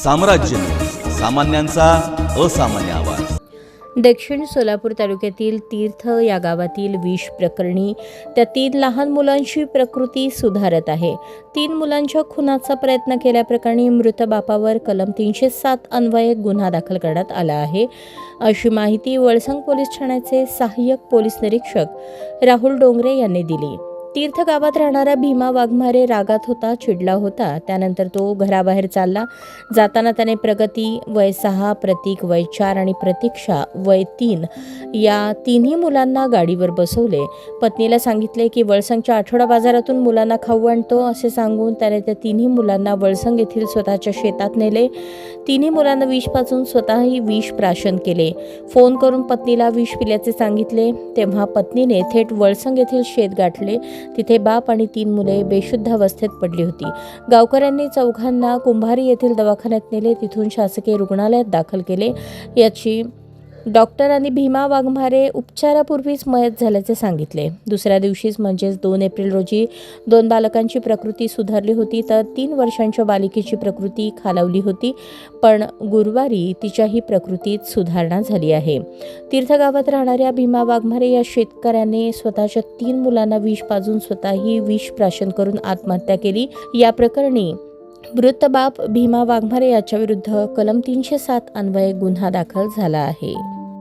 साम्राज्य, सामान्यांचा असामान्य आवाज। दक्षिण सोलापूर तालुक्यातील तीर्थ या गावातील विष प्रकरणी त्या 3 लहान मुलांची प्रकृती सुधारत आहे। 3 मुलांच्या खुनाचा प्रयत्न केल्याप्रकरणी मृत बापावर कलम 307 अन्वये गुन्हा दाखल करण्यात आला आहे, अशी माहिती वळसंग पोलीस ठाण्याचे सहाय्यक पोलीस निरीक्षक राहुल डोंगरे यांनी दिली। तीर्थ गावात राहणारा भीमा वाघमारे रागात होता, चिडला होता। त्यानंतर तो घराबाहेर चालला। जाताना त्याने प्रगती वय 6, प्रतीक वय 4 आणि प्रतीक्षा वय 3 या तिन्ही मुलांना गाडीवर बसवले। पत्नीला सांगितले की वळसंगच्या आठवडा बाजारातून मुलांना खाऊ आणतो असे सांगून त्याने त्या तिन्ही मुलांना वळसंग येथील स्वतःच्या शेतात नेले। तिन्ही मुलांना विष पाजून स्वतःही विष प्राशन केले। फोन करून पत्नीला विष पिल्याचे सांगितले, तेव्हा पत्नीने थेट वळसंग येथील शेत गाठले। तिथे बाप आणि 3 मुले बेशुद्ध अवस्थेत पडली होती। गावकऱ्यांनी चौघांना कुंभारी येथील दवाखान्यात नेले, तिथून शासकीय रुग्णालयात दाखल केले। याची डॉक्टरांनी भीमा वाघमारे उपचारापूर्वीच मयत झाल्याचे सांगितले। दुसऱ्या दिवशीच म्हणजेच 2 एप्रिल रोजी 2 बालकांची प्रकृती सुधारली होती, तर 3 वर्षांच्या बालिकेची प्रकृती खालावली होती, पण गुरुवारी तिच्याही प्रकृतीत सुधारणा झाली आहे। तीर्थ गावात राहणाऱ्या भीमा वाघमारे या शेतकऱ्याने स्वतःच्या 3 मुलांना विष पाजून स्वतःही विष प्राशन करून आत्महत्या केली। या प्रकरणी मृत बाप भीमा वाघमारे याच्या विरुद्ध कलम 307 अन्वये गुन्हा दाखल झाला आहे।